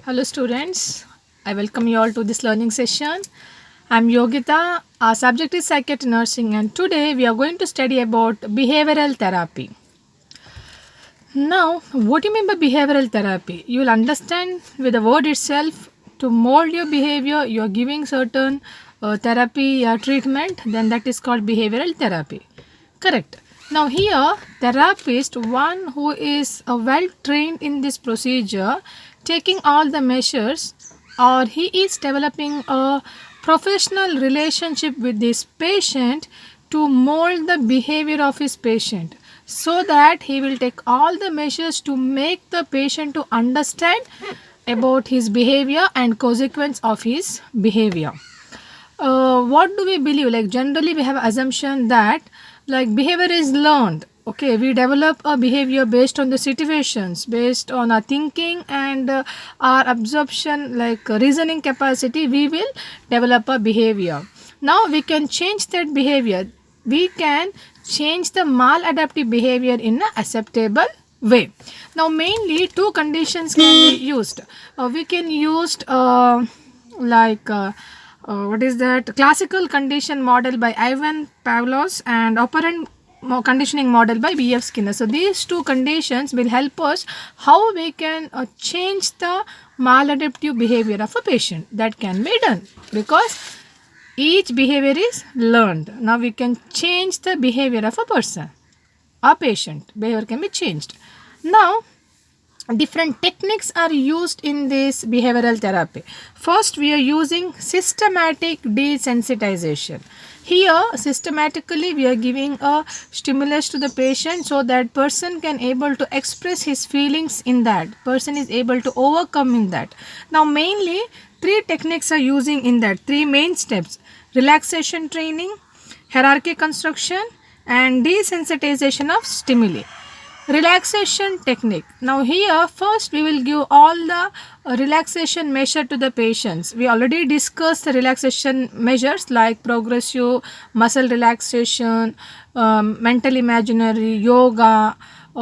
Hello students, I welcome you all to this learning session. I'm Yogita, our subject is psychiatry nursing and today we are going to study about behavioral therapy. Now, what do you mean by behavioral therapy? You will understand with the word itself to mold your behavior, you are giving certain therapy or treatment, then that is called behavioral therapy. Correct. Now here, therapist, one who is well trained in this procedure, taking all the measures, or he is developing a professional relationship with this patient to mold the behavior of his patient so that he will take all the measures to make the patient to understand about his behavior and consequence of his behavior. What do we believe? Like generally we have assumption that like behavior is learned. Okay, we develop a behavior based on the situations, based on our thinking and our absorption, like reasoning capacity. We will develop a behavior. Now we can change that behavior. We can change the maladaptive behavior in an acceptable way. Now mainly two conditions can be used. We can use like what is that classical condition model by Ivan Pavlos and operant conditioning model by B.F. Skinner. So these two conditions will help us how we can change the maladaptive behavior of a patient. That can be done because each behavior is learned. Now we can change the behavior of a person. A patient behavior can be changed. Now different techniques are used in this behavioral therapy. First, we are using systematic desensitization. Here, systematically, we are giving a stimulus to the patient so that person can able to express his feelings in that. Person is able to overcome in that. Now, mainly, three techniques are using in that. Three main steps. Relaxation training, hierarchy construction, and desensitization of stimuli. Relaxation technique. Now here first we will give all the relaxation measure to the patients. We already discussed the relaxation measures like progressive muscle relaxation, mental imaginary, yoga,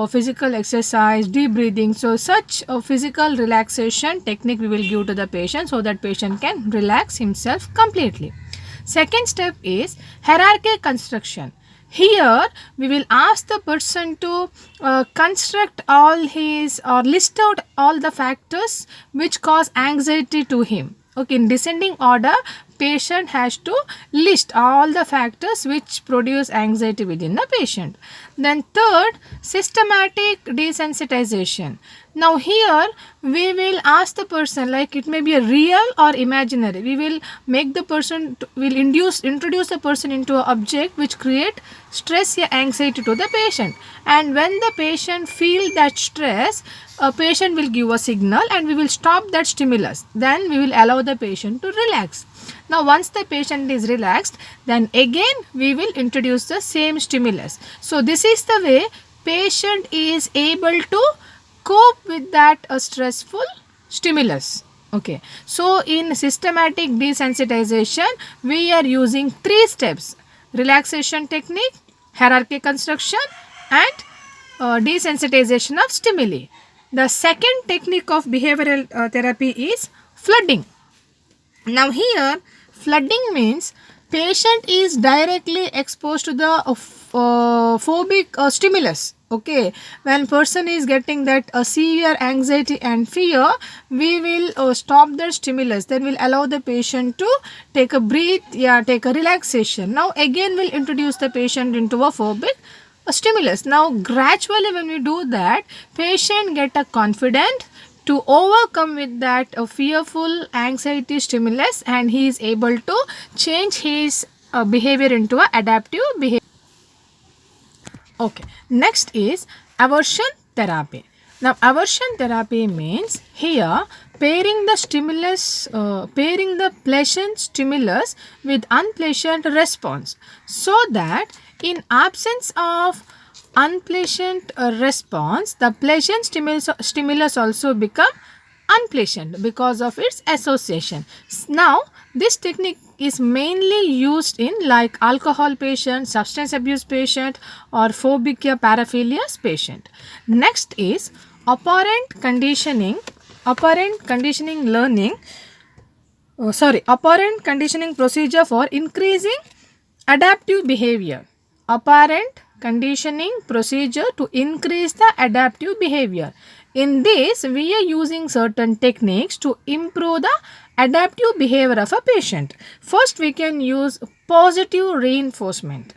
physical exercise, deep breathing. So such a physical relaxation technique we will give to the patient so that patient can relax himself completely. Second step is hierarchy construction. Here we will ask the person to construct all his or list out all the factors which cause anxiety to him. Okay, in descending order, patient has to list all the factors which produce anxiety within the patient. Then third, systematic desensitization. Now here we will ask the person, like it may be a real or imaginary. We will make the person will introduce the person into an object which create stress or anxiety to the patient. And when the patient feel that stress, a patient will give a signal and we will stop that stimulus. Then we will allow the patient to relax. Now once the patient is relaxed, then again we will introduce the same stimulus. So this is the way patient is able to cope with that stressful stimulus. Okay, so in systematic desensitization we are using three steps: relaxation technique, hierarchy construction, and desensitization of stimuli. The second technique of behavioral therapy is flooding. Now here flooding means patient is directly exposed to the phobic stimulus. Okay, when person is getting that severe anxiety and fear, we will stop the stimulus. Then we'll allow the patient to take a breath, take a relaxation. Now again we'll introduce the patient into a phobic stimulus. Now gradually when we do that, patient get a confident to overcome with that fearful anxiety stimulus and he is able to change his behavior into a adaptive behavior. Okay, next is aversion therapy. Now aversion therapy means here pairing the stimulus, pairing the pleasant stimulus with unpleasant response, so that in absence of unpleasant response, the pleasant stimulus also become unpleasant because of its association. Now this technique is mainly used in like alcohol patient, substance abuse patient, or phobic paraphilias patient. Next is operant conditioning operant conditioning learning operant conditioning procedure for increasing adaptive behavior. Operant conditioning procedure to increase the adaptive behavior. In this, we are using certain techniques to improve the adaptive behavior of a patient. First, we can use positive reinforcement.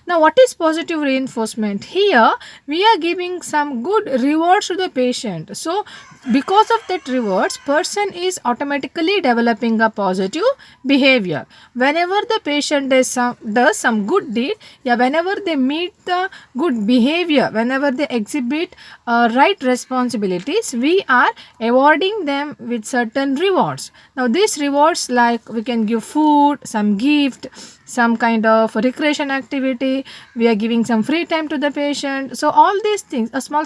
Now, what is positive reinforcement? Here, we are giving some good rewards to the patient. So, because of that rewards, person is automatically developing a positive behavior. Whenever the patient does some good deed, yeah, whenever they meet the good behavior, whenever they exhibit right responsibilities, we are awarding them with certain rewards. Now, these rewards, like we can give food, some gift, some kind of recreation activity, we are giving some free time to the patient. So all these things, a small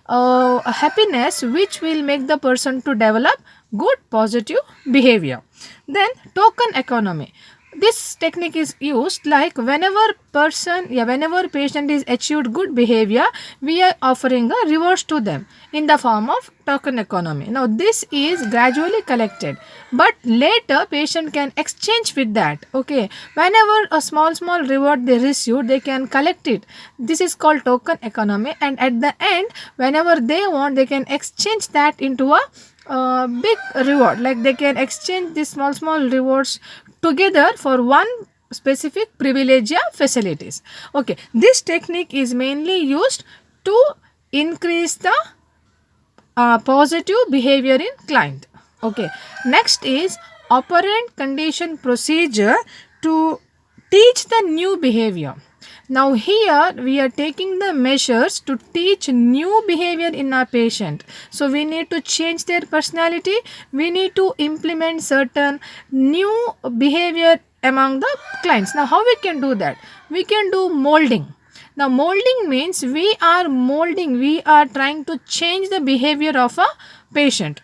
happiness which will make the person to develop good positive behavior. Then token economy. This technique is used like whenever patient is achieved good behavior, we are offering a rewards to them in the form of token economy. Now this is gradually collected, but later patient can exchange with that. Okay, whenever a small reward they receive, they can collect it. This is called token economy, and at the end, whenever they want, they can exchange that into a big reward. Like they can exchange these small rewards together for one specific privilege or facilities. Okay, this technique is mainly used to increase the positive behavior in client. Okay, next is operant condition procedure to teach the new behavior. Now here we are taking the measures to teach new behavior in our patient. So we need to change their personality. We need to implement certain new behavior among the clients. Now how we can do that? We can do molding. Now molding means we are trying to change the behavior of a patient.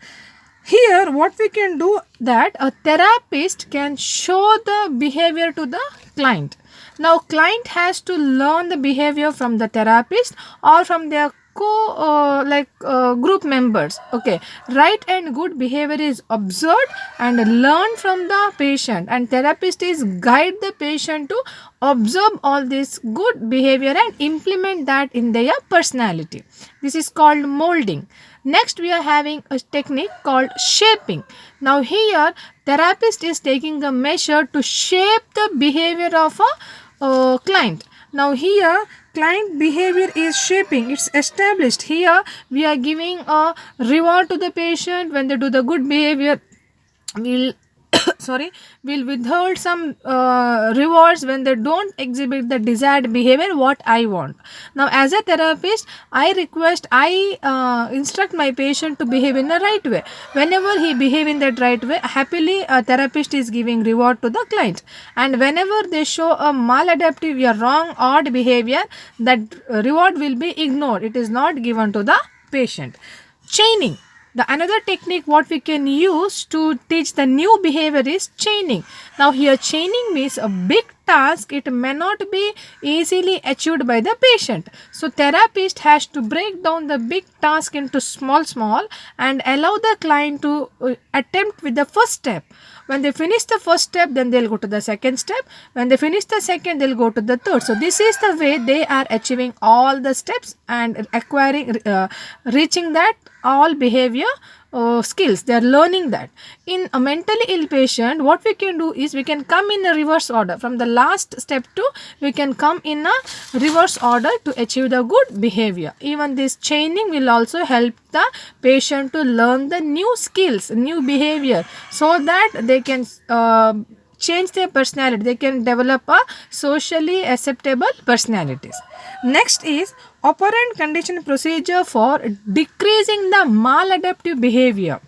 Here what we can do, that a therapist can show the behavior to the client. Now client has to learn the behavior from the therapist or from their group members. Okay, right and good behavior is observed and learned from the patient, and therapist is guide the patient to observe all this good behavior and implement that in their personality. This is called molding. Next we are having a technique called shaping. Now here therapist is taking a measure to shape the behavior of a client. Now here client behavior is shaping, it's established. Here we are giving a reward to the patient when they do the good behavior. We'll withhold some rewards when they don't exhibit the desired behavior what I want. Now as a therapist, I instruct my patient to behave in the right way. Whenever he behave in that right way, happily a therapist is giving reward to the client. And whenever they show a maladaptive or wrong odd behavior, that reward will be ignored. It is not given to the patient. Chaining. The another technique what we can use to teach the new behavior is chaining. Now here chaining means a big task. It may not be easily achieved by the patient. So therapist has to break down the big task into small and allow the client to attempt with the first step. When they finish the first step, then they'll go to the second step. When they finish the second, they'll go to the third. So this is the way they are achieving all the steps and acquiring, reaching that all behavior skills. They are learning that. In a mentally ill patient, what we can do is we can come in a reverse order. From the last step to, we can come in a reverse order to achieve the good behavior. Even this chaining will also help the patient to learn the new skills, new behavior, so that they can change their personality. They can develop a socially acceptable personalities. Next is operant condition procedure for decreasing the maladaptive behavior.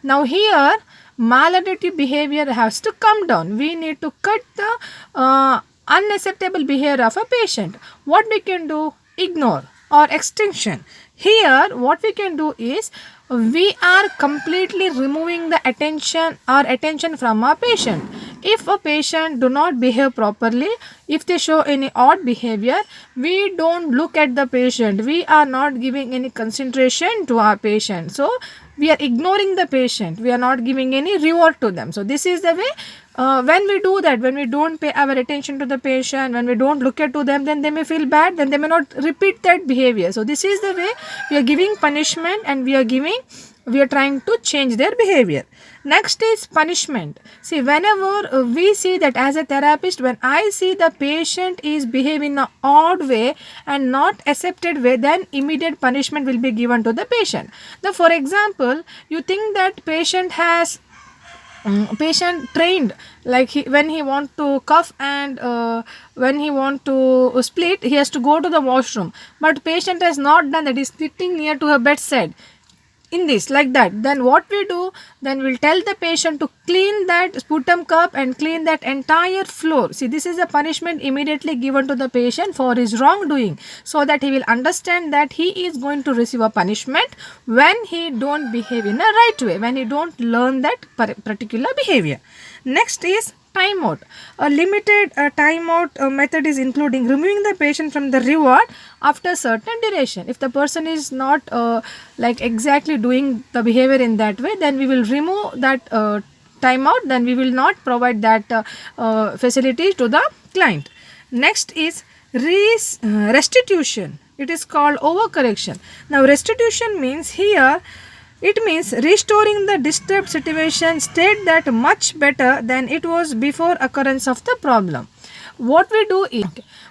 Now here maladaptive behavior has to come down. We need to cut the unacceptable behavior of a patient. What we can do? Ignore or extinction. Here what we can do is we are completely removing the attention from our patient. If a patient do not behave properly, if they show any odd behavior, we don't look at the patient. We are not giving any concentration to our patient. So we are ignoring the patient, we are not giving any reward to them. So this is the way. When we do that, when we don't pay our attention to the patient, when we don't look at to them, then they may feel bad, then they may not repeat that behavior. So this is the way we are giving punishment, and we are trying to change their behavior. Next is punishment. See, whenever we see that as a therapist, when I see the patient is behaving in an odd way and not accepted way, then immediate punishment will be given to the patient. Now, for example, you think that patient trained, like when he want to cough and when he want to split, he has to go to the washroom, but patient has not done that, is sitting near to her bedside in this like that. Then what we do, then we'll tell the patient to clean that sputum cup and clean that entire floor. See, this is a punishment immediately given to the patient for his wrongdoing, so that he will understand that he is going to receive a punishment when he don't behave in a right way, when he don't learn that particular behavior. Next is timeout. A limited timeout method is including removing the patient from the reward after certain duration. If the person is not like exactly doing the behavior in that way, then we will remove that timeout, then we will not provide that facility to the client. Next is restitution. It is called overcorrection. Now restitution means here, it means restoring the disturbed situation state that much better than it was before occurrence of the problem. What we do is,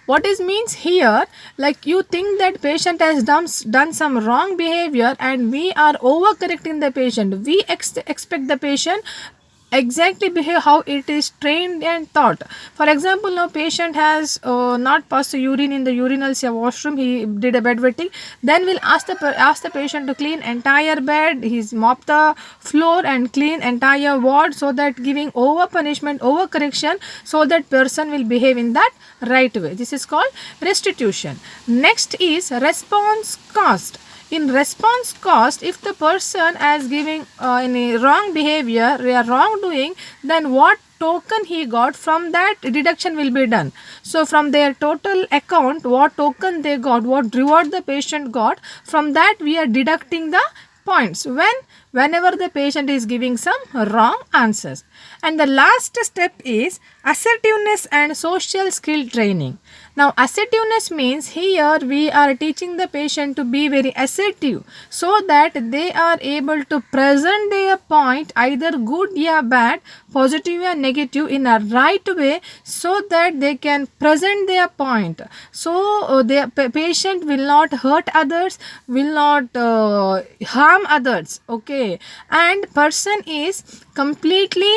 what is means here, like you think that patient has done some wrong behavior and we are overcorrecting the patient. We expect the patient exactly behave how it is trained and taught. For example, now patient has not passed the urine in the urinal washroom, he did a bedwetting, then we'll ask the patient to clean entire bed, he's mop the floor and clean entire ward, so that giving over punishment, over correction, so that person will behave in that right way. This is called restitution. Next is response cost. In response cost, if the person is giving any wrong behavior, wrongdoing, then what token he got, from that deduction will be done. So from their total account, what token they got, what reward the patient got, from that we are deducting the points whenever the patient is giving some wrong answers. And the last step is assertiveness and social skill training. Now assertiveness means here we are teaching the patient to be very assertive, so that they are able to present their point, either good or bad, positive or negative, in a right way, so that they can present their point. So the patient will not hurt others, will not harm others. Okay, and person is completely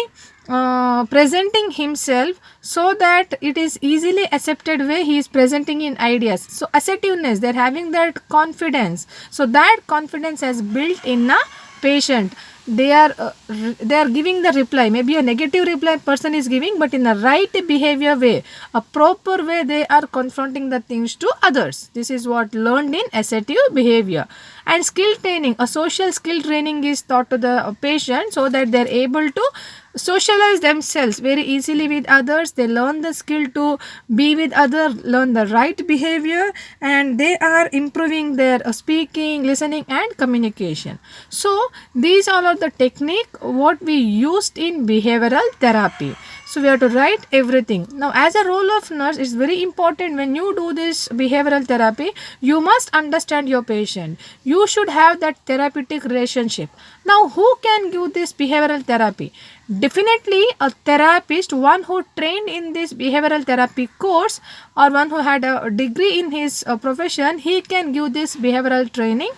presenting himself, so that it is easily accepted way he is presenting in ideas. So assertiveness, they are having that confidence, so that confidence has built in a patient. They are giving the reply, maybe a negative reply person is giving, but in a right behavior way, a proper way, they are confronting the things to others. This is what learned in assertive behavior. And skill training, a social skill training is taught to the patient, so that they are able to socialize themselves very easily with others. They learn the skill to be with others, learn the right behavior, and they are improving their speaking, listening and communication. So these all are the technique what we used in behavioral therapy. So we have to write everything. Now as a role of nurse, it's very important when you do this behavioral therapy, you must understand your patient. You should have that therapeutic relationship. Now who can give this behavioral therapy? Definitely a therapist, one who trained in this behavioral therapy course, or one who had a degree in his profession, he can give this behavioral training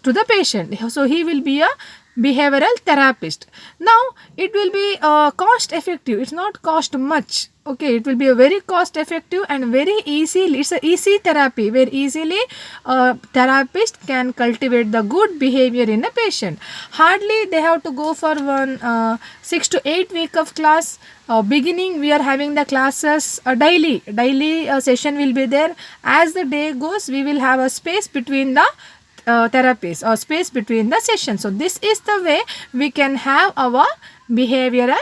to the patient. So he will be a behavioral therapist. Now it will be cost effective, it's not cost much. Okay, it will be a very cost effective and very easy. It's a easy therapy where easily a therapist can cultivate the good behavior in a patient. Hardly they have to go for one 6 to 8 week of class. Beginning we are having the classes daily session will be there. As the day goes, we will have a space between the therapies, or space between the sessions. So this is the way we can have our behavioral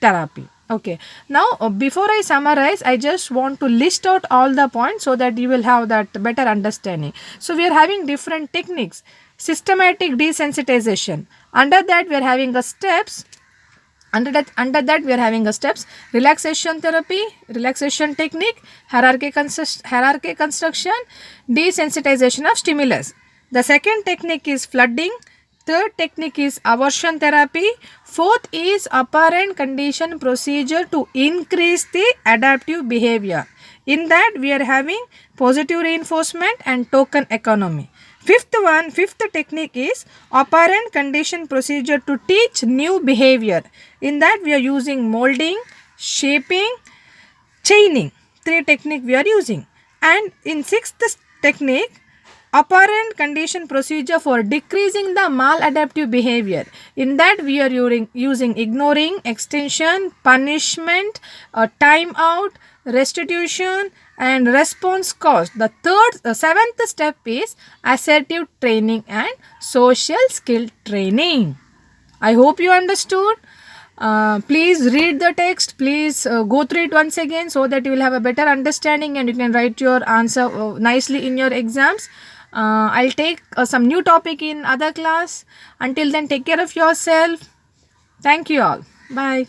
therapy. Okay, now before I summarize, I just want to list out all the points so that you will have that better understanding. So we are having different techniques. systematic desensitization. Under that we are having a steps. Under that we are having a steps: relaxation therapy, relaxation technique, hierarchy construction, desensitization of stimulus. The second technique is flooding. Third technique is aversion therapy. Fourth is apparent condition procedure to increase the adaptive behavior. In that we are having positive reinforcement and token economy. Fifth technique is apparent condition procedure to teach new behavior. In that we are using molding, shaping, chaining. Three technique we are using. And in sixth technique, apparent condition procedure for decreasing the maladaptive behavior. In that we are using ignoring, extension, punishment, time out, restitution and response cost. The seventh step is assertive training and social skill training. I hope you understood. Please read the text. Please go through it once again so that you will have a better understanding and you can write your answer nicely in your exams. I'll take some new topic in other class. Until then, take care of yourself. Thank you all. Bye.